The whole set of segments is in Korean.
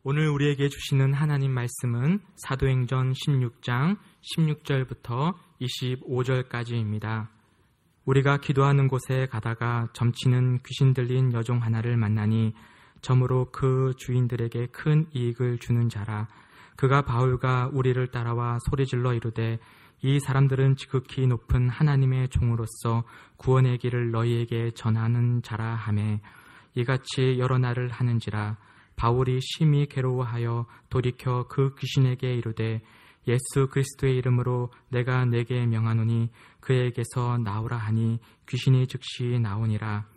오늘 우리에게 주시는 하나님 말씀은 사도행전 16장 16절부터 25절까지입니다. 우리가 기도하는 곳에 가다가 점치는 귀신 들린 여종 하나를 만나니 점으로 그 주인들에게 큰 이익을 주는 자라. 그가 바울과 우리를 따라와 소리질러 이르되 이 사람들은 지극히 높은 하나님의 종으로서 구원의 길을 너희에게 전하는 자라 하매 이같이 여러 날을 하는지라. 바울이 심히 괴로워하여 돌이켜 그 귀신에게 이르되 예수 그리스도의 이름으로 내가 네게 명하노니 그에게서 나오라 하니 귀신이 즉시 나오니라.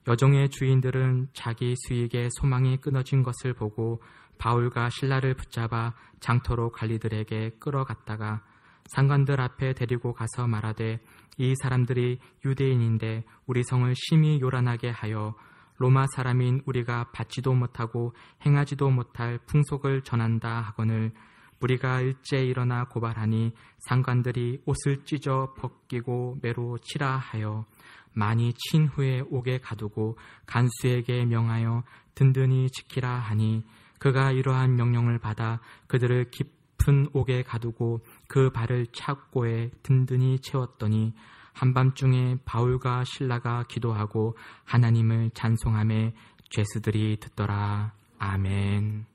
여종의 주인들은 자기 수익의 소망이 끊어진 것을 보고 바울과 실라를 붙잡아 장터로 관리들에게 끌어갔다가 상관들 앞에 데리고 가서 말하되 이 사람들이 유대인인데 우리 성을 심히 요란하게 하여 로마 사람인 우리가 받지도 못하고 행하지도 못할 풍속을 전한다 하거늘 우리가 일제히 일어나 고발하니 상관들이 옷을 찢어 벗기고 매로 치라 하여 많이 친 후에 옥에 가두고 간수에게 명하여 든든히 지키라 하니 그가 이러한 명령을 받아 그들을 깊은 옥에 가두고 그 발을 착고에 든든히 채웠더니 한밤중에 바울과 실라가 기도하고 하나님을 찬송하며 죄수들이 듣더라. 아멘.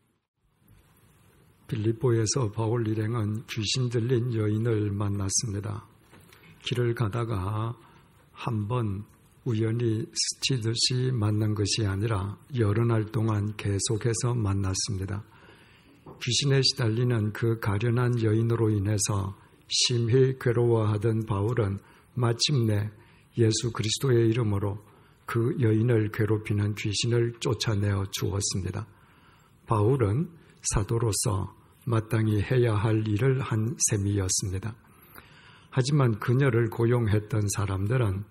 빌립보에서 바울 일행은 귀신 들린 여인을 만났습니다. 길을 가다가 한번 우연히 스치듯이 만난 것이 아니라 여러 날 동안 계속해서 만났습니다. 귀신에 시달리는 그 가련한 여인으로 인해서 심히 괴로워하던 바울은 마침내 예수 그리스도의 이름으로 그 여인을 괴롭히는 귀신을 쫓아내어 주었습니다. 바울은 사도로서 마땅히 해야 할 일을 한 셈이었습니다. 하지만 그녀를 고용했던 사람들은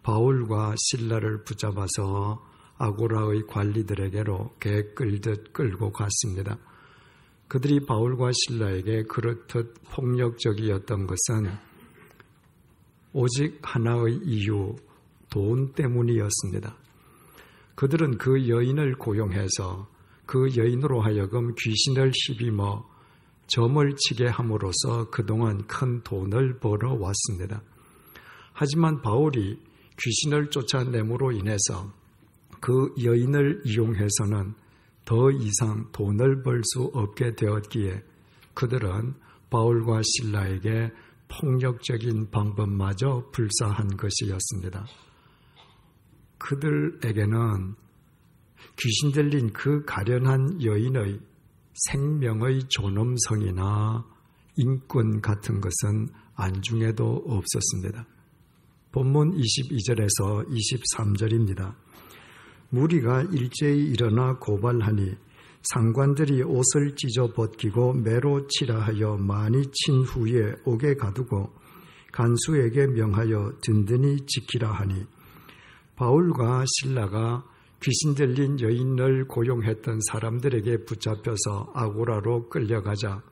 바울과 실라를 붙잡아서 아고라의 관리들에게로 개 끌듯 끌고 갔습니다. 그들이 바울과 실라에게 그렇듯 폭력적이었던 것은 오직 하나의 이유, 돈 때문이었습니다. 그들은 그 여인을 고용해서 그 여인으로 하여금 귀신을 힘입어 점을 치게 함으로써 그동안 큰 돈을 벌어왔습니다. 하지만 바울이 귀신을 쫓아냄으로 인해서 그 여인을 이용해서는 더 이상 돈을 벌 수 없게 되었기에 그들은 바울과 실라에게 폭력적인 방법마저 불사한 것이었습니다. 그들에게는 귀신 들린 그 가련한 여인의 생명의 존엄성이나 인권 같은 것은 안중에도 없었습니다. 본문 22절에서 23절입니다. 무리가 일제히 일어나 고발하니 상관들이 옷을 찢어 벗기고 매로 치라 하여 많이 친 후에 옥에 가두고 간수에게 명하여 든든히 지키라 하니 바울과 실라가 귀신 들린 여인을 고용했던 사람들에게 붙잡혀서 아고라로 끌려가자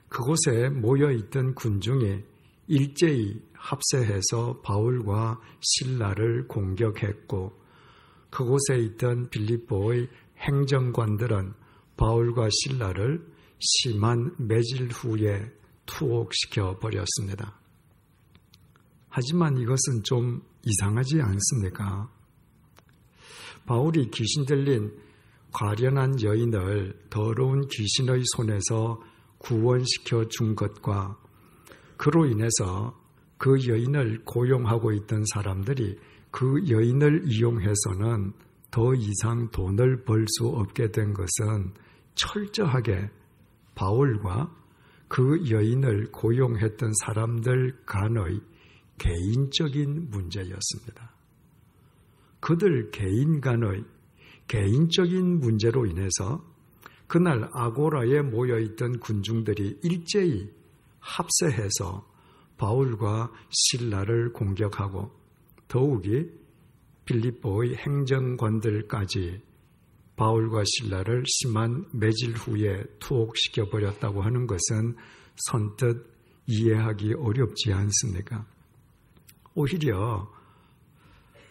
그곳에 모여있던 군중이 일제히 합세해서 바울과 실라를 공격했고 그곳에 있던 빌립보의 행정관들은 바울과 실라를 심한 매질 후에 투옥시켜 버렸습니다. 하지만 이것은 좀 이상하지 않습니까? 바울이 귀신 들린 가련한 여인을 더러운 귀신의 손에서 구원시켜 준 것과 그로 인해서 그 여인을 고용하고 있던 사람들이 그 여인을 이용해서는 더 이상 돈을 벌 수 없게 된 것은 철저하게 바울과 그 여인을 고용했던 사람들 간의 개인적인 문제였습니다. 그들 개인 간의 개인적인 문제로 인해서 그날 아고라에 모여있던 군중들이 일제히 합세해서 바울과 실라를 공격하고 더욱이 빌립보의 행정관들까지 바울과 실라를 심한 매질 후에 투옥시켜 버렸다고 하는 것은 선뜻 이해하기 어렵지 않습니까? 오히려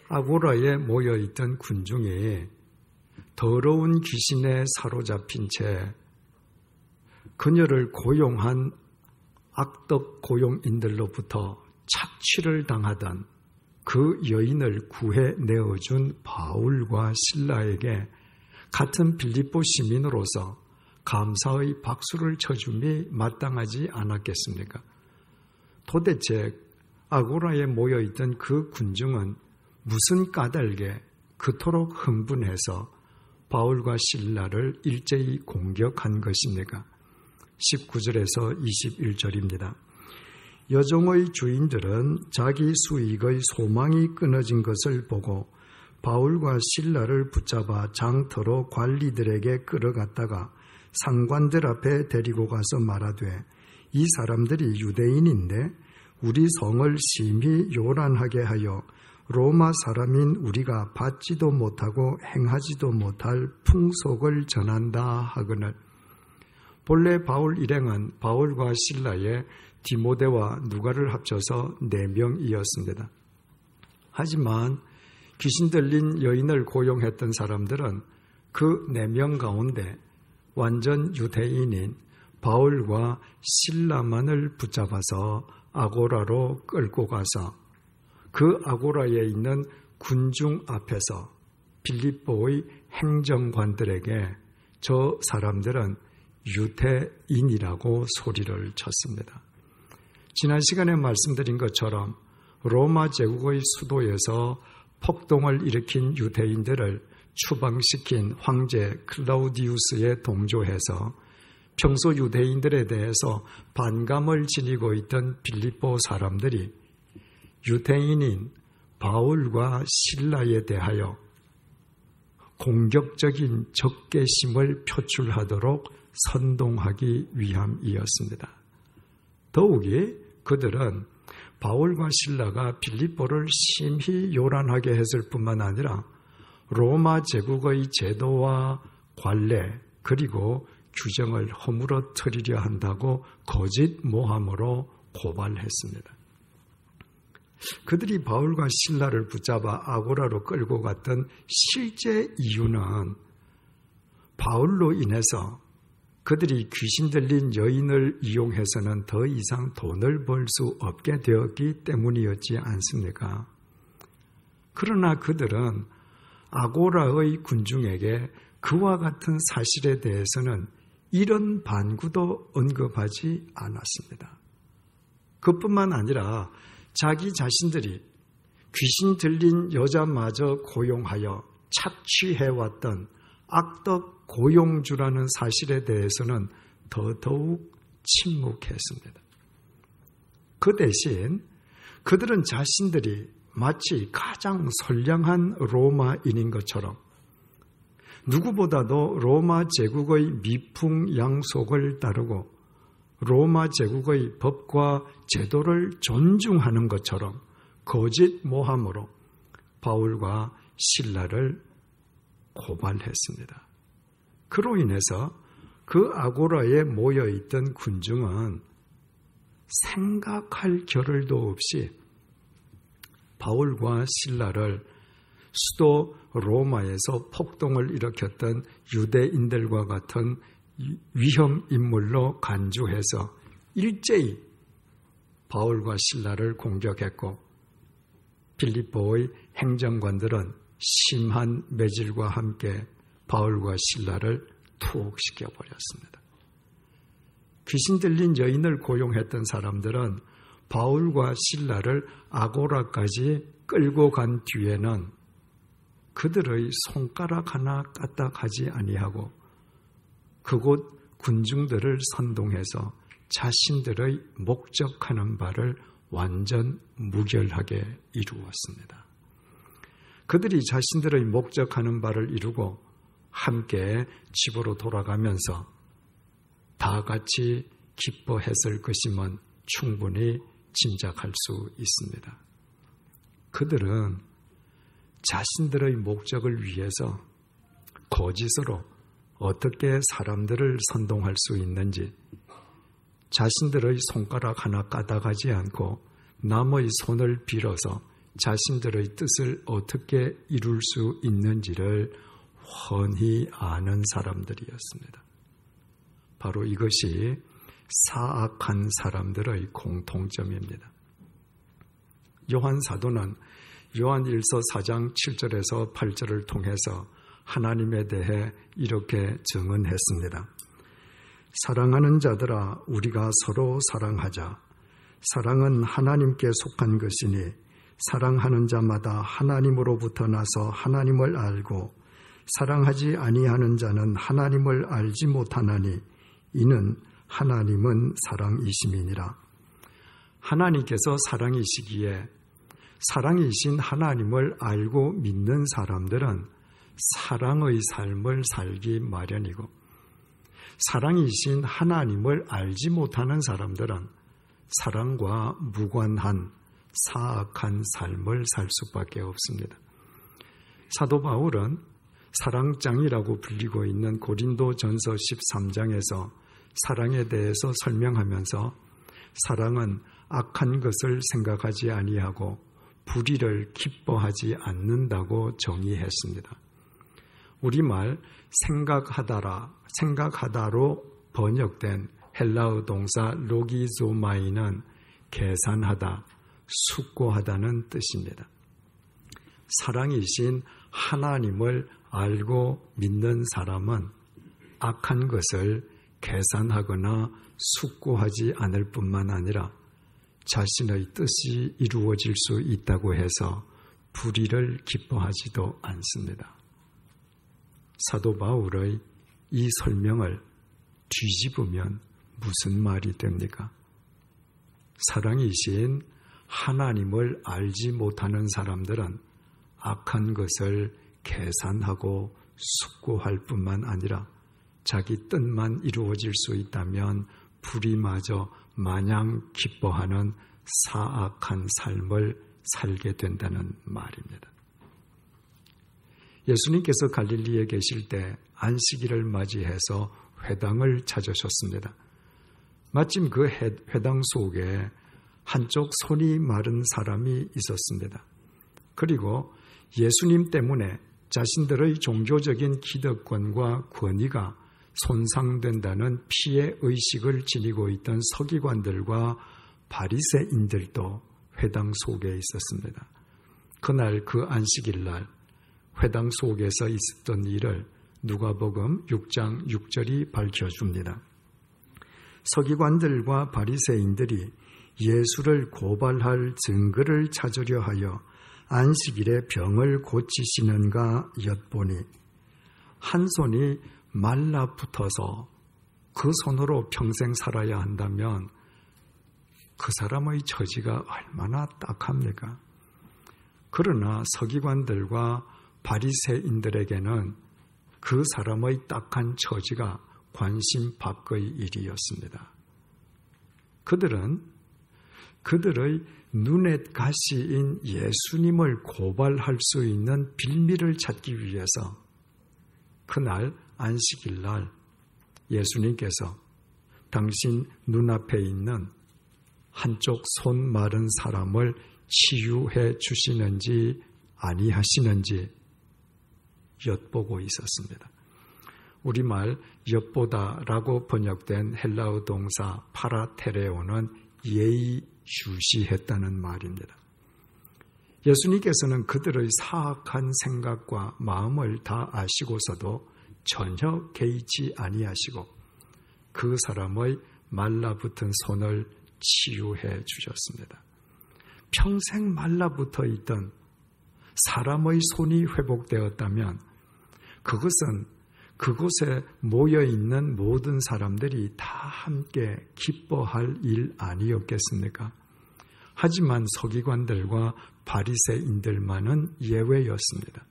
아고라에 모여있던 군중이 더러운 귀신에 사로잡힌 채 그녀를 고용한 악덕 고용인들로부터 착취를 당하던 그 여인을 구해 내어준 바울과 실라에게 같은 빌립보 시민으로서 감사의 박수를 쳐줌이 마땅하지 않았겠습니까? 도대체 아고라에 모여있던 그 군중은 무슨 까닭에 그토록 흥분해서 바울과 실라를 일제히 공격한 것입니까? 19절에서 21절입니다. 여종의 주인들은 자기 수익의 소망이 끊어진 것을 보고 바울과 실라를 붙잡아 장터로 관리들에게 끌어갔다가 상관들 앞에 데리고 가서 말하되 이 사람들이 유대인인데 우리 성을 심히 요란하게 하여 로마 사람인 우리가 받지도 못하고 행하지도 못할 풍속을 전한다 하거늘. 본래 바울 일행은 바울과 실라의 디모데와 누가를 합쳐서 4명이었습니다. 하지만 귀신 들린 여인을 고용했던 사람들은 그 4명 가운데 완전 유대인인 바울과 실라만을 붙잡아서 아고라로 끌고 가서 그 아고라에 있는 군중 앞에서 빌립보의 행정관들에게 저 사람들은 유대인이라고 소리를 쳤습니다. 지난 시간에 말씀드린 것처럼 로마 제국의 수도에서 폭동을 일으킨 유대인들을 추방시킨 황제 클라우디우스에 동조해서 평소 유대인들에 대해서 반감을 지니고 있던 빌립보 사람들이 유대인인 바울과 실라에 대하여 공격적인 적개심을 표출하도록 선동하기 위함이었습니다. 더욱이 그들은 바울과 실라가 빌립보를 심히 요란하게 했을 뿐만 아니라 로마 제국의 제도와 관례 그리고 규정을 허물어뜨리려 한다고 거짓 모함으로 고발했습니다. 그들이 바울과 실라를 붙잡아 아고라로 끌고 갔던 실제 이유는 바울로 인해서 그들이 귀신 들린 여인을 이용해서는 더 이상 돈을 벌 수 없게 되었기 때문이었지 않습니까? 그러나 그들은 아고라의 군중에게 그와 같은 사실에 대해서는 이런 반구도 언급하지 않았습니다. 그뿐만 아니라 자기 자신들이 귀신 들린 여자마저 고용하여 착취해왔던 악덕 고용주라는 사실에 대해서는 더더욱 침묵했습니다. 그 대신 그들은 자신들이 마치 가장 선량한 로마인인 것처럼 누구보다도 로마 제국의 미풍양속을 따르고 로마 제국의 법과 제도를 존중하는 것처럼 거짓 모함으로 바울과 실라를 고발했습니다. 그로 인해서 그 아고라에 모여있던 군중은 생각할 겨를도 없이 바울과 실라를 수도 로마에서 폭동을 일으켰던 유대인들과 같은 위험 인물로 간주해서 일제히 바울과 실라를 공격했고 빌립보의 행정관들은 심한 매질과 함께 바울과 실라를 투옥시켜 버렸습니다. 귀신 들린 여인을 고용했던 사람들은 바울과 실라를 아고라까지 끌고 간 뒤에는 그들의 손가락 하나 까딱하지 아니하고 그곳 군중들을 선동해서 자신들의 목적하는 바를 완전 무결하게 이루었습니다. 그들이 자신들의 목적하는 바를 이루고 함께 집으로 돌아가면서 다 같이 기뻐했을 것임은 충분히 짐작할 수 있습니다. 그들은 자신들의 목적을 위해서 거짓으로 어떻게 사람들을 선동할 수 있는지 자신들의 손가락 하나 까딱하지 않고 남의 손을 빌어서 자신들의 뜻을 어떻게 이룰 수 있는지를 훤히 아는 사람들이었습니다. 바로 이것이 사악한 사람들의 공통점입니다. 요한 사도는 요한일서 4장 7절에서 8절을 통해서 하나님에 대해 이렇게 증언했습니다. 사랑하는 자들아, 우리가 서로 사랑하자. 사랑은 하나님께 속한 것이니 사랑하는 자마다 하나님으로부터 나서 하나님을 알고 사랑하지 아니하는 자는 하나님을 알지 못하나니 이는 하나님은 사랑이심이니라. 하나님께서 사랑이시기에 사랑이신 하나님을 알고 믿는 사람들은 사랑의 삶을 살기 마련이고, 사랑이신 하나님을 알지 못하는 사람들은 사랑과 무관한 사악한 삶을 살 수밖에 없습니다. 사도 바울은 사랑장이라고 불리고 있는 고린도전서 13장에서 사랑에 대해서 설명하면서 사랑은 악한 것을 생각하지 아니하고 불의를 기뻐하지 않는다고 정의했습니다. 우리말 생각하다로 번역된 헬라어 동사 로기조마이는 계산하다, 숙고하다는 뜻입니다. 사랑이신 하나님을 알고 믿는 사람은 악한 것을 계산하거나 숙고하지 않을 뿐만 아니라 자신의 뜻이 이루어질 수 있다고 해서 불의를 기뻐하지도 않습니다. 사도 바울의 이 설명을 뒤집으면 무슨 말이 됩니까? 사랑이신 하나님을 알지 못하는 사람들은 악한 것을 계산하고 숙고할 뿐만 아니라 자기 뜻만 이루어질 수 있다면 불의마저 마냥 기뻐하는 사악한 삶을 살게 된다는 말입니다. 예수님께서 갈릴리에 계실 때 안식일을 맞이해서 회당을 찾으셨습니다. 마침 그 회당 속에 한쪽 손이 마른 사람이 있었습니다. 그리고 예수님 때문에 자신들의 종교적인 기득권과 권위가 손상된다는 피해 의식을 지니고 있던 서기관들과 바리새인들도 회당 속에 있었습니다. 그날 그 안식일날 회당 속에서 있었던 일을 누가복음 6장 6절이 밝혀줍니다. 서기관들과 바리새인들이 예수를 고발할 증거를 찾으려 하여 안식일에 병을 고치시는가 엿보니 한 손이 말라붙어서 그 손으로 평생 살아야 한다면 그 사람의 처지가 얼마나 딱합니까? 그러나 서기관들과 바리새인들에게는 그 사람의 딱한 처지가 관심 밖의 일이었습니다. 그들은 그들의 눈에 가시인 예수님을 고발할 수 있는 빌미를 찾기 위해서 그날 안식일날 예수님께서 당신 눈앞에 있는 한쪽 손 마른 사람을 치유해 주시는지 아니하시는지 엿보고 있었습니다. 우리말 엿보다라고 번역된 헬라어 동사 파라테레오는 예의주시했다는 말입니다. 예수님께서는 그들의 사악한 생각과 마음을 다 아시고서도 전혀 개의치 아니하시고 그 사람의 말라붙은 손을 치유해 주셨습니다. 평생 말라붙어 있던 사람의 손이 회복되었다면 그것은 그곳에 모여있는 모든 사람들이 다 함께 기뻐할 일 아니었겠습니까? 하지만 서기관들과 바리새인들만은 예외였습니다.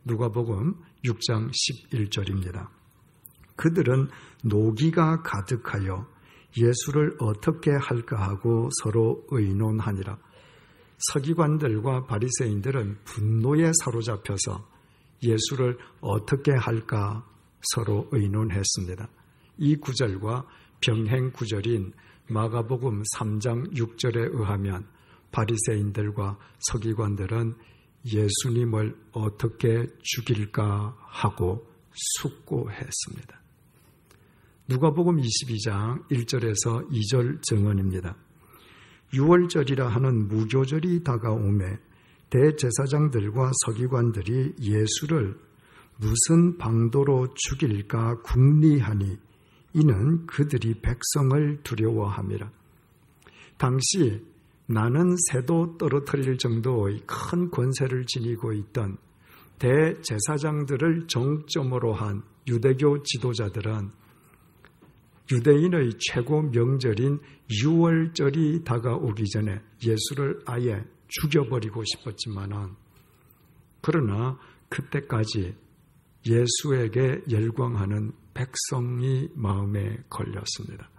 누가복음 6장 11절입니다. 그들은 노기가 가득하여 예수를 어떻게 할까 하고 서로 의논하니라. 서기관들과 바리새인들은 분노에 사로잡혀서 예수를 어떻게 할까 서로 의논했습니다. 이 구절과 병행 구절인 마가복음 3장 6절에 의하면 바리새인들과 서기관들은 예수님을 어떻게 죽일까 하고 숙고했습니다. 누가복음 22장 1절에서 2절 증언입니다. 6월절이라 하는 무교절이 다가오매 대제사장들과 서기관들이 예수를 무슨 방도로 죽일까 궁리하니 이는 그들이 백성을 두려워함이라. 당시 나는 새도 떨어뜨릴 정도의 큰 권세를 지니고 있던 대제사장들을 정점으로 한 유대교 지도자들은 유대인의 최고 명절인 6월절이 다가오기 전에 예수를 아예 죽여버리고 싶었지만은 그러나 그때까지 예수에게 열광하는 백성이 마음에 걸렸습니다.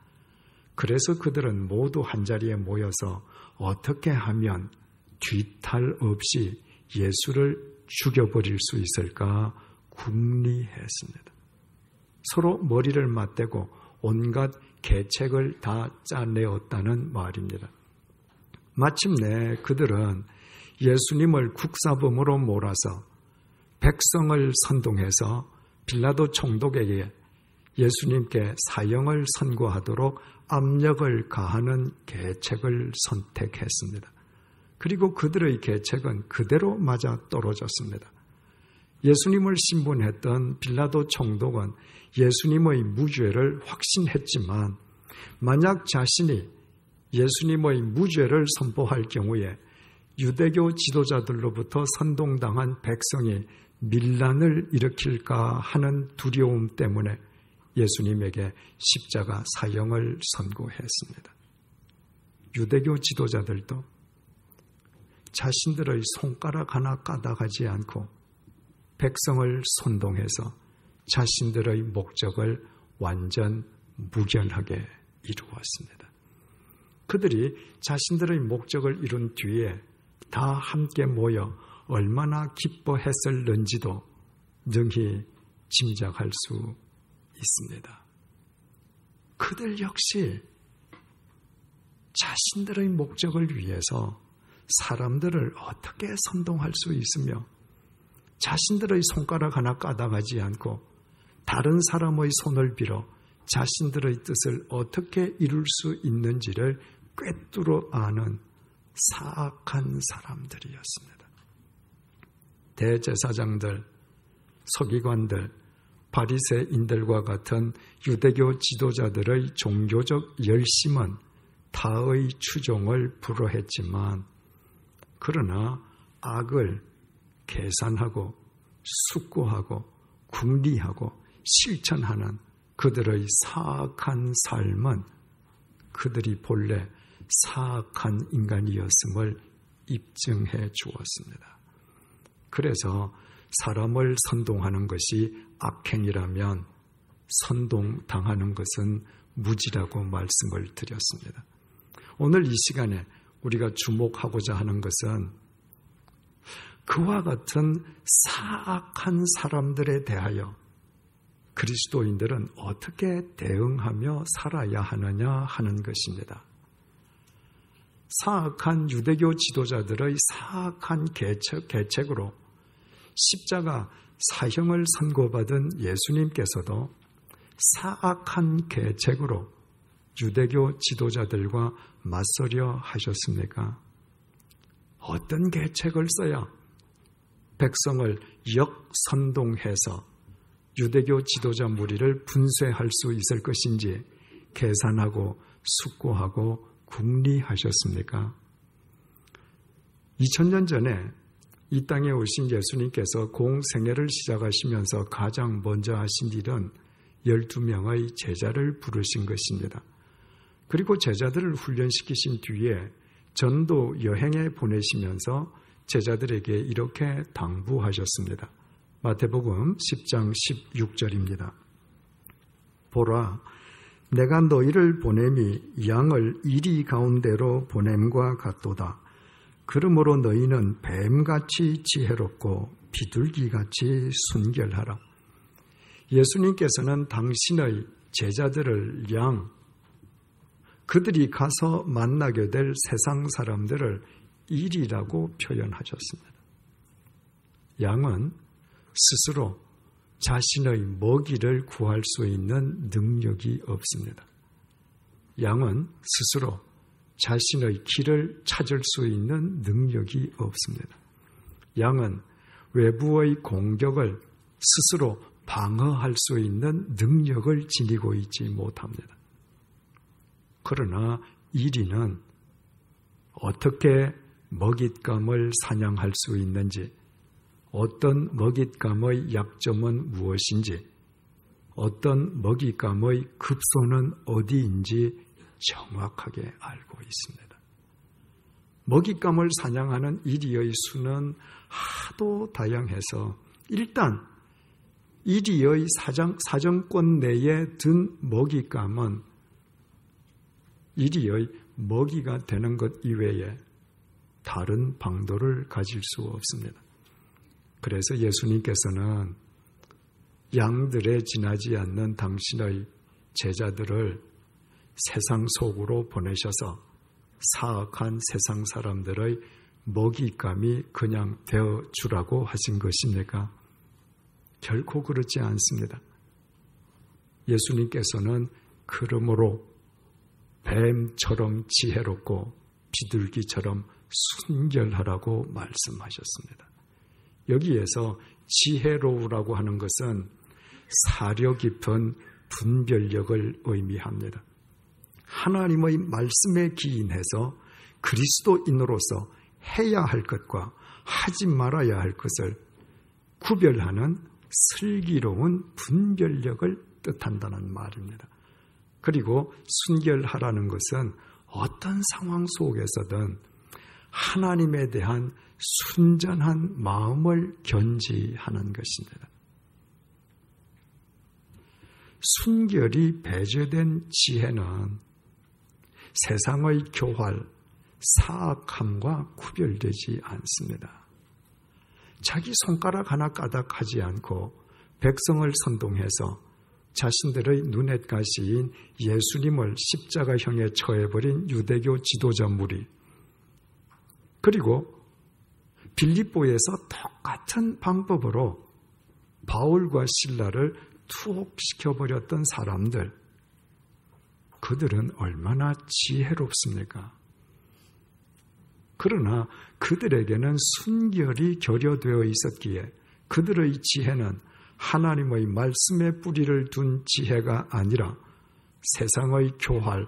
그래서 그들은 모두 한자리에 모여서 어떻게 하면 뒤탈 없이 예수를 죽여버릴 수 있을까 궁리했습니다. 서로 머리를 맞대고 온갖 계책을 다 짜내었다는 말입니다. 마침내 그들은 예수님을 국사범으로 몰아서 백성을 선동해서 빌라도 총독에게 예수님께 사형을 선고하도록 압력을 가하는 계책을 선택했습니다. 그리고 그들의 계책은 그대로 맞아 떨어졌습니다. 예수님을 신문했던 빌라도 총독은 예수님의 무죄를 확신했지만 만약 자신이 예수님의 무죄를 선포할 경우에 유대교 지도자들로부터 선동당한 백성이 밀란을 일으킬까 하는 두려움 때문에 예수님에게 십자가 사형을 선고했습니다. 유대교 지도자들도 자신들의 손가락 하나 까닭하지 않고 백성을 선동해서 자신들의 목적을 완전 무결하게 이루었습니다. 그들이 자신들의 목적을 이룬 뒤에 다 함께 모여 얼마나 기뻐했을는지도 능히 짐작할 수 있습니다. 그들 역시 자신들의 목적을 위해서 사람들을 어떻게 선동할 수 있으며 자신들의 손가락 하나 까닭하지 않고 다른 사람의 손을 빌어 자신들의 뜻을 어떻게 이룰 수 있는지를 꿰뚫어 아는 사악한 사람들이었습니다. 대제사장들, 서기관들, 바리새인들과 같은 유대교 지도자들의 종교적 열심은 타의 추종을 불허했지만 그러나 악을 계산하고 숙고하고 궁리하고 실천하는 그들의 사악한 삶은 그들이 본래 사악한 인간이었음을 입증해 주었습니다. 그래서 사람을 선동하는 것이 악행이라면 선동당하는 것은 무지라고 말씀을 드렸습니다. 오늘 이 시간에 우리가 주목하고자 하는 것은 그와 같은 사악한 사람들에 대하여 그리스도인들은 어떻게 대응하며 살아야 하느냐 하는 것입니다. 사악한 유대교 지도자들의 사악한 계책으로 십자가 사형을 선고받은 예수님께서도 사악한 계책으로 유대교 지도자들과 맞서려 하셨습니까? 어떤 계책을 써야 백성을 역선동해서 유대교 지도자 무리를 분쇄할 수 있을 것인지 계산하고 숙고하고 궁리하셨습니까? 2000년 전에 이 땅에 오신 예수님께서 공생애를 시작하시면서 가장 먼저 하신 일은 12명의 제자를 부르신 것입니다. 그리고 제자들을 훈련시키신 뒤에 전도 여행에 보내시면서 제자들에게 이렇게 당부하셨습니다. 마태복음 10장 16절입니다. 보라, 내가 너희를 보냄이 양을 이리 가운데로 보냄과 같도다. 그러므로 너희는 뱀같이 지혜롭고 비둘기같이 순결하라. 예수님께서는 당신의 제자들을 그들이 가서 만나게 될 세상 사람들을 일이라고 표현하셨습니다. 양은 스스로 자신의 먹이를 구할 수 있는 능력이 없습니다. 양은 스스로 자신의 길을 찾을 수 있는 능력이 없습니다. 양은 외부의 공격을 스스로 방어할 수 있는 능력을 지니고 있지 못합니다. 그러나 이리는 어떻게 먹잇감을 사냥할 수 있는지, 어떤 먹잇감의 약점은 무엇인지, 어떤 먹잇감의 급소는 어디인지 정확하게 알고 있습니다. 먹잇감을 사냥하는 이리의 수는 하도 다양해서 일단 이리의 사정권 내에 든 먹잇감은 이리의 먹이가 되는 것 이외에 다른 방도를 가질 수 없습니다. 그래서 예수님께서는 양들에 지나지 않는 당신의 제자들을 세상 속으로 보내셔서 사악한 세상 사람들의 먹잇감이 그냥 되어주라고 하신 것입니까? 결코 그렇지 않습니다. 예수님께서는 그러므로 뱀처럼 지혜롭고 비둘기처럼 순결하라고 말씀하셨습니다. 여기에서 지혜로우라고 하는 것은 사려 깊은 분별력을 의미합니다. 하나님의 말씀에 기인해서 그리스도인으로서 해야 할 것과 하지 말아야 할 것을 구별하는 슬기로운 분별력을 뜻한다는 말입니다. 그리고 순결하라는 것은 어떤 상황 속에서든 하나님에 대한 순전한 마음을 견지하는 것입니다. 순결이 배제된 지혜는 세상의 교활, 사악함과 구별되지 않습니다. 자기 손가락 하나 까닭하지 않고 백성을 선동해서 자신들의 눈엣 가시인 예수님을 십자가형에 처해버린 유대교 지도자 무리, 그리고 빌립보에서 똑같은 방법으로 바울과 실라를 투옥시켜버렸던 사람들, 그들은 얼마나 지혜롭습니까? 그러나 그들에게는 순결이 결여되어 있었기에 그들의 지혜는 하나님의 말씀에 뿌리를 둔 지혜가 아니라 세상의 교활,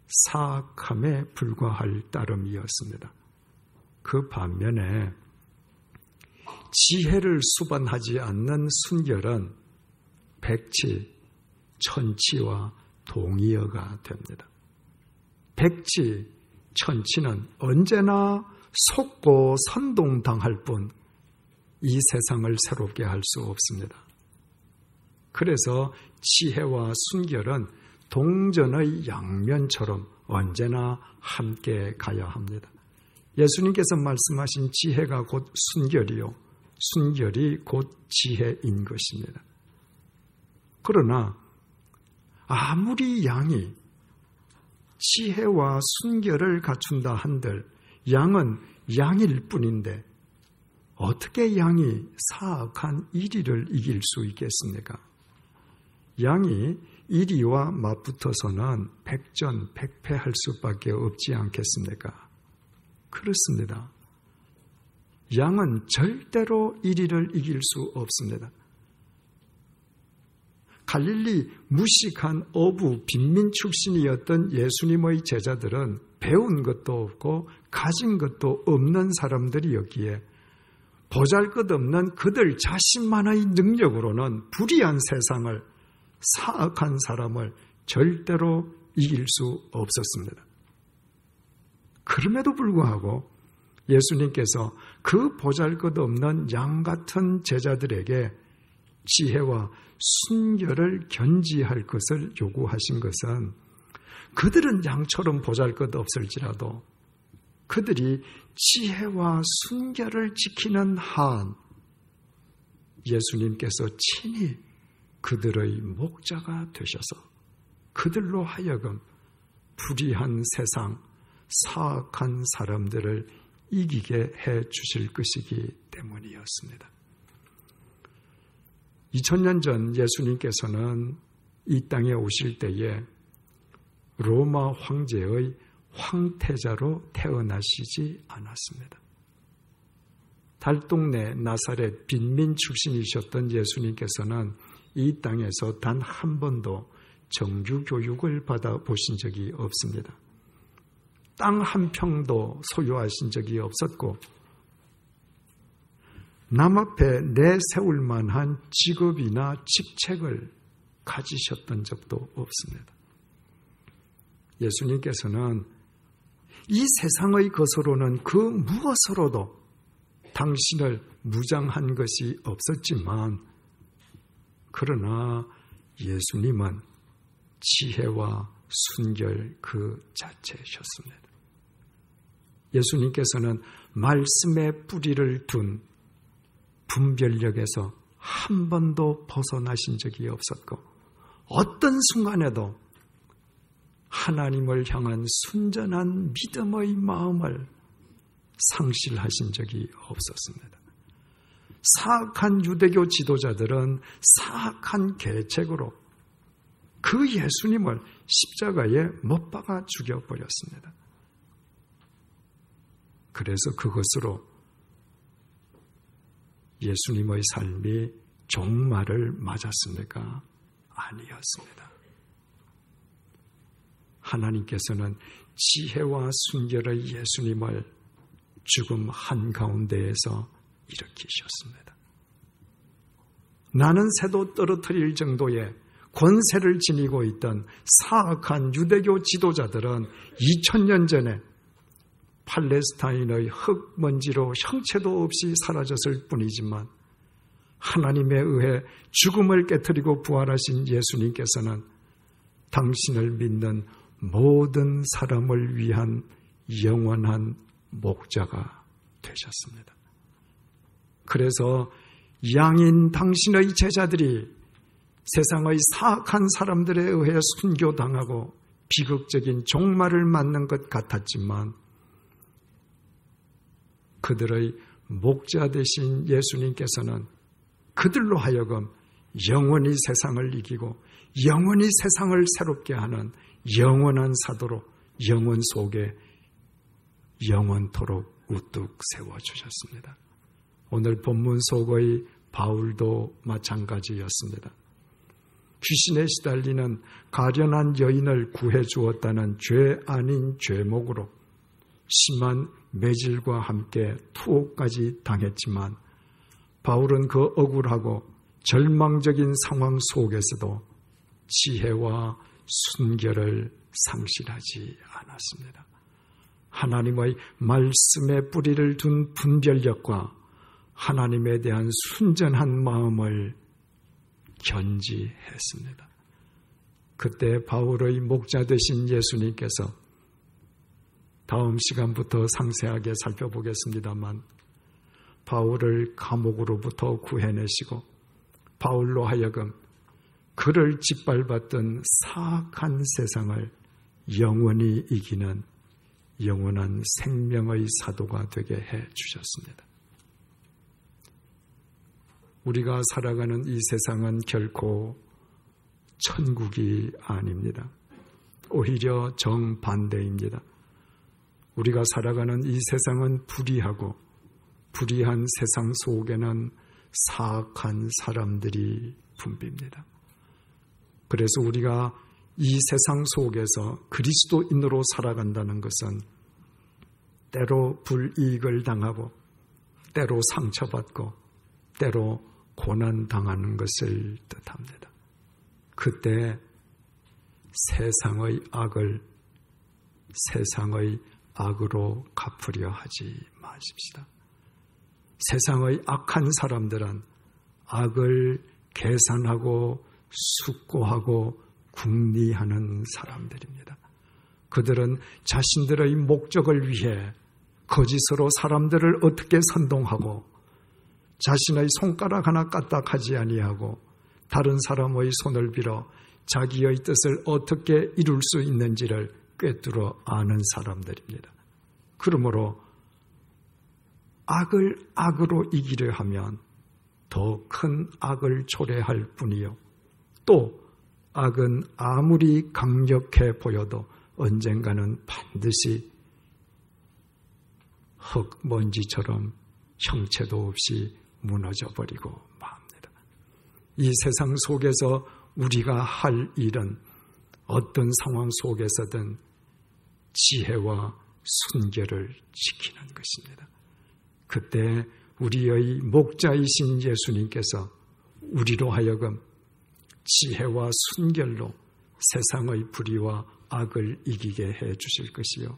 사악함에 불과할 따름이었습니다. 그 반면에 지혜를 수반하지 않는 순결은 백치, 천치와 동의어가 됩니다. 백치, 천치는 언제나 속고 선동당할 뿐 이 세상을 새롭게 할 수 없습니다. 그래서 지혜와 순결은 동전의 양면처럼 언제나 함께 가야 합니다. 예수님께서 말씀하신 지혜가 곧 순결이요, 순결이 곧 지혜인 것입니다. 그러나 아무리 양이 지혜와 순결을 갖춘다 한들 양은 양일 뿐인데 어떻게 양이 사악한 이리를 이길 수 있겠습니까? 양이 이리와 맞붙어서는 백전백패할 수밖에 없지 않겠습니까? 그렇습니다. 양은 절대로 이리를 이길 수 없습니다. 갈릴리 무식한 어부 빈민 출신이었던 예수님의 제자들은 배운 것도 없고 가진 것도 없는 사람들이었기에 보잘것없는 그들 자신만의 능력으로는 불의한 세상을, 사악한 사람을 절대로 이길 수 없었습니다. 그럼에도 불구하고 예수님께서 그 보잘것없는 양 같은 제자들에게 지혜와 순결을 견지할 것을 요구하신 것은 그들은 양처럼 보잘것없을지라도 그들이 지혜와 순결을 지키는 한 예수님께서 친히 그들의 목자가 되셔서 그들로 하여금 불의한 세상, 사악한 사람들을 이기게 해 주실 것이기 때문이었습니다. 2000년 전 예수님께서는 이 땅에 오실 때에 로마 황제의 황태자로 태어나시지 않았습니다. 달동네 나사렛 빈민 출신이셨던 예수님께서는 이 땅에서 단 한 번도 정규 교육을 받아보신 적이 없습니다. 땅 한 평도 소유하신 적이 없었고 남 앞에 내세울 만한 직업이나 직책을 가지셨던 적도 없습니다. 예수님께서는 이 세상의 것으로는 그 무엇으로도 당신을 무장한 것이 없었지만 그러나 예수님은 지혜와 순결 그 자체셨습니다. 예수님께서는 말씀의 뿌리를 둔 분별력에서 한 번도 벗어나신 적이 없었고 어떤 순간에도 하나님을 향한 순전한 믿음의 마음을 상실하신 적이 없었습니다. 사악한 유대교 지도자들은 사악한 계책으로 그 예수님을 십자가에 못 박아 죽여버렸습니다. 그래서 그것으로 예수님의 삶이 종말을 맞았습니까? 아니었습니다. 하나님께서는 지혜와 순결의 예수님을 죽음 한가운데에서 일으키셨습니다. 나는 새도 떨어뜨릴 정도의 권세를 지니고 있던 사악한 유대교 지도자들은 2000년 전에 팔레스타인의 흙먼지로 형체도 없이 사라졌을 뿐이지만 하나님에 의해 죽음을 깨트리고 부활하신 예수님께서는 당신을 믿는 모든 사람을 위한 영원한 목자가 되셨습니다. 그래서 양인 당신의 제자들이 세상의 사악한 사람들에 의해 순교당하고 비극적인 종말을 맞는 것 같았지만 그들의 목자 되신 예수님께서는 그들로 하여금 영원히 세상을 이기고 영원히 세상을 새롭게 하는 영원한 사도로 영원 속에 영원토록 우뚝 세워주셨습니다. 오늘 본문 속의 바울도 마찬가지였습니다. 귀신에 시달리는 가련한 여인을 구해주었다는 죄 아닌 죄목으로 심한 매질과 함께 투옥까지 당했지만 바울은 그 억울하고 절망적인 상황 속에서도 지혜와 순결을 상실하지 않았습니다. 하나님의 말씀에 뿌리를 둔 분별력과 하나님에 대한 순전한 마음을 견지했습니다. 그때 바울의 목자 되신 예수님께서 다음 시간부터 상세하게 살펴보겠습니다만 바울을 감옥으로부터 구해내시고 바울로 하여금 그를 짓밟았던 사악한 세상을 영원히 이기는 영원한 생명의 사도가 되게 해주셨습니다. 우리가 살아가는 이 세상은 결코 천국이 아닙니다. 오히려 정반대입니다. 우리가 살아가는 이 세상은 불의하고 불의한 세상 속에는 사악한 사람들이 붐빕니다. 그래서 우리가 이 세상 속에서 그리스도인으로 살아간다는 것은 때로 불이익을 당하고 때로 상처받고 때로 고난당하는 것을 뜻합니다. 그때 세상의 악을 세상의 악으로 갚으려 하지 마십시다. 세상의 악한 사람들은 악을 계산하고 숙고하고 궁리하는 사람들입니다. 그들은 자신들의 목적을 위해 거짓으로 사람들을 어떻게 선동하고 자신의 손가락 하나 까딱하지 아니하고 다른 사람의 손을 빌어 자기의 뜻을 어떻게 이룰 수 있는지를 꿰뚫어 아는 사람들입니다. 그러므로 악을 악으로 이기려 하면 더 큰 악을 초래할 뿐이요. 또 악은 아무리 강력해 보여도 언젠가는 반드시 흙먼지처럼 형체도 없이 무너져 버리고 맙니다. 이 세상 속에서 우리가 할 일은 어떤 상황 속에서든 지혜와 순결을 지키는 것입니다. 그때 우리의 목자이신 예수님께서 우리로 하여금 지혜와 순결로 세상의 불의와 악을 이기게 해 주실 것이요.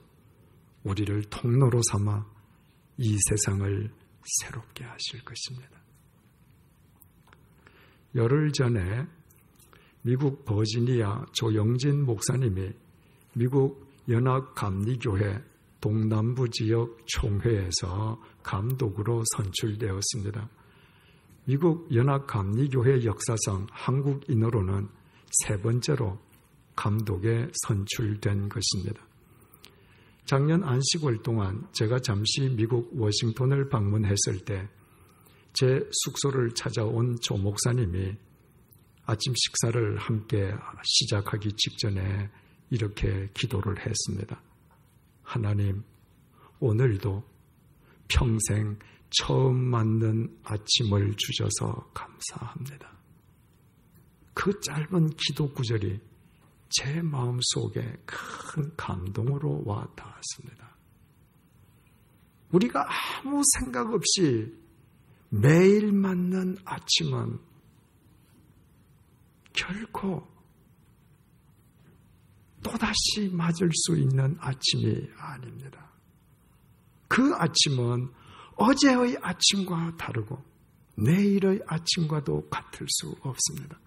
우리를 통로로 삼아 이 세상을 새롭게 하실 것입니다. 열흘 전에 미국 버지니아 조영진 목사님이 미국 연합감리교회 동남부 지역 총회에서 감독으로 선출되었습니다. 미국 연합감리교회 역사상 한국인으로는 세 번째로 감독에 선출된 것입니다. 작년 안식월 동안 제가 잠시 미국 워싱턴을 방문했을 때 제 숙소를 찾아온 조 목사님이 아침 식사를 함께 시작하기 직전에 이렇게 기도를 했습니다. 하나님, 오늘도 평생 처음 맞는 아침을 주셔서 감사합니다. 그 짧은 기도 구절이 제 마음속에 큰 감동으로 와 닿았습니다. 우리가 아무 생각 없이 매일 맞는 아침은 결코 또다시 맞을 수 있는 아침이 아닙니다. 그 아침은 어제의 아침과 다르고 내일의 아침과도 같을 수 없습니다.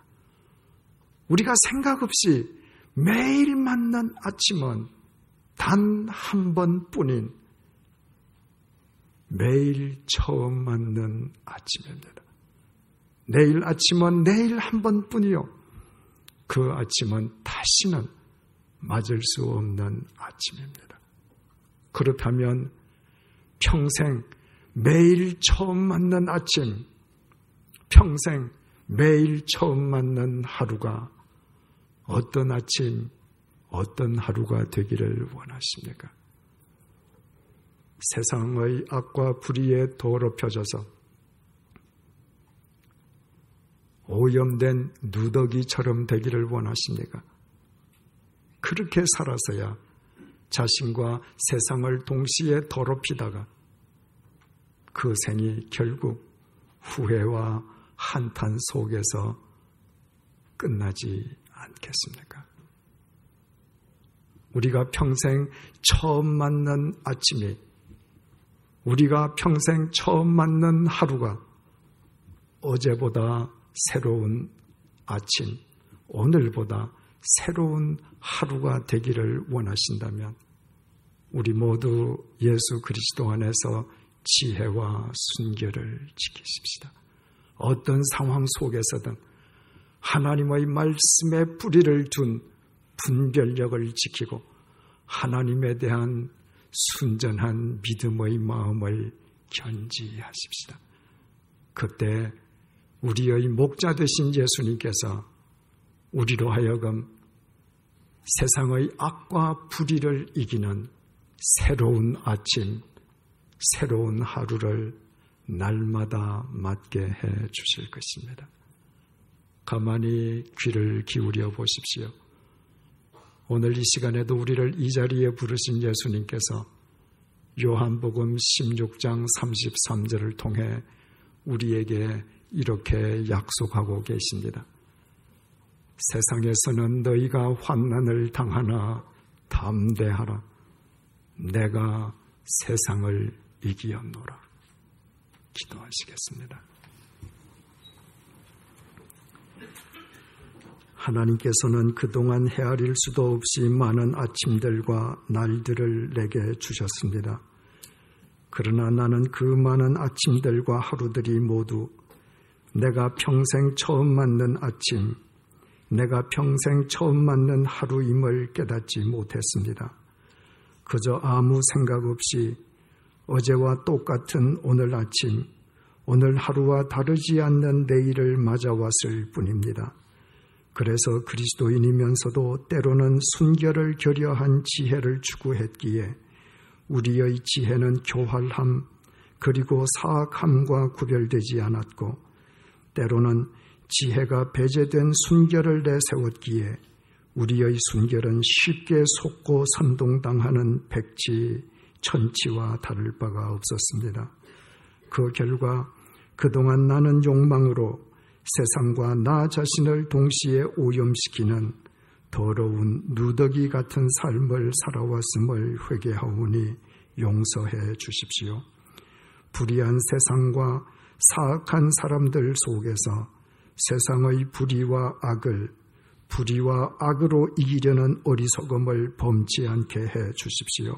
우리가 생각 없이 매일 맞는 아침은 단 한 번뿐인 매일 처음 맞는 아침입니다. 내일 아침은 내일 한 번뿐이요. 그 아침은 다시는 맞을 수 없는 아침입니다. 그렇다면 평생 매일 처음 맞는 아침, 평생 매일 처음 맞는 하루가 어떤 아침, 어떤 하루가 되기를 원하십니까? 세상의 악과 불의에 더럽혀져서 오염된 누더기처럼 되기를 원하십니까? 그렇게 살아서야 자신과 세상을 동시에 더럽히다가 그 생이 결국 후회와 한탄 속에서 끝나지 않겠습니까? 우리가 평생 처음 맞는 아침이, 우리가 평생 처음 맞는 하루가 어제보다 새로운 아침, 오늘보다 새로운 하루가 되기를 원하신다면 우리 모두 예수 그리스도 안에서 지혜와 순결을 지키십시다. 어떤 상황 속에서든 하나님의 말씀에 뿌리를 둔 분별력을 지키고 하나님에 대한 순전한 믿음의 마음을 견지하십시다. 그때 우리의 목자 되신 예수님께서 우리로 하여금 세상의 악과 불의를 이기는 새로운 아침, 새로운 하루를 날마다 맞게 해 주실 것입니다. 가만히 귀를 기울여 보십시오. 오늘 이 시간에도 우리를 이 자리에 부르신 예수님께서 요한복음 16장 33절을 통해 우리에게 이렇게 약속하고 계십니다. 세상에서는 너희가 환난을 당하나 담대하라. 내가 세상을 이기었노라. 기도하시겠습니다. 하나님께서는 그동안 헤아릴 수도 없이 많은 아침들과 날들을 내게 주셨습니다. 그러나 나는 그 많은 아침들과 하루들이 모두 내가 평생 처음 맞는 아침, 내가 평생 처음 맞는 하루임을 깨닫지 못했습니다. 그저 아무 생각 없이 어제와 똑같은 오늘 아침, 오늘 하루와 다르지 않는 내일을 맞아왔을 뿐입니다. 그래서 그리스도인이면서도 때로는 순결을 결여한 지혜를 추구했기에 우리의 지혜는 교활함 그리고 사악함과 구별되지 않았고, 때로는 지혜가 배제된 순결을 내세웠기에 우리의 순결은 쉽게 속고 선동당하는 백치, 천치와 다를 바가 없었습니다. 그 결과 그동안 나는 욕망으로 세상과 나 자신을 동시에 오염시키는 더러운 누더기 같은 삶을 살아왔음을 회개하오니 용서해 주십시오. 불의한 세상과 사악한 사람들 속에서 세상의 불의와 악으로 이기려는 어리석음을 범치 않게 해 주십시오.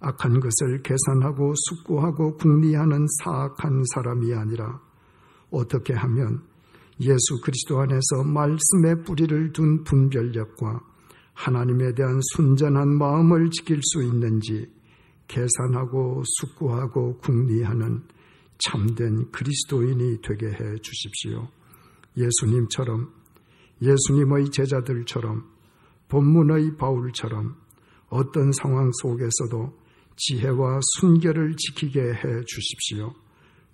악한 것을 계산하고 숙고하고 궁리하는 사악한 사람이 아니라 어떻게 하면 예수 그리스도 안에서 말씀의 뿌리를 둔 분별력과 하나님에 대한 순전한 마음을 지킬 수 있는지 계산하고 숙고하고 궁리하는 참된 그리스도인이 되게 해 주십시오. 예수님처럼, 예수님의 제자들처럼, 본문의 바울처럼 어떤 상황 속에서도 지혜와 순결을 지키게 해 주십시오.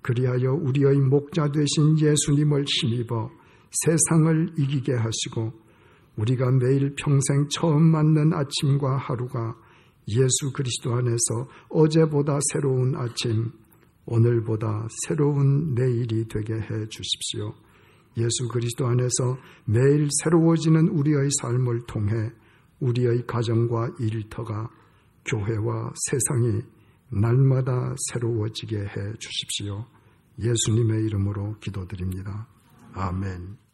그리하여 우리의 목자 되신 예수님을 힘입어 세상을 이기게 하시고, 우리가 매일 평생 처음 맞는 아침과 하루가 예수 그리스도 안에서 어제보다 새로운 아침, 오늘보다 새로운 내일이 되게 해 주십시오. 예수 그리스도 안에서 매일 새로워지는 우리의 삶을 통해 우리의 가정과 일터가, 교회와 세상이 날마다 새로워지게 해 주십시오. 예수님의 이름으로 기도드립니다. 아멘.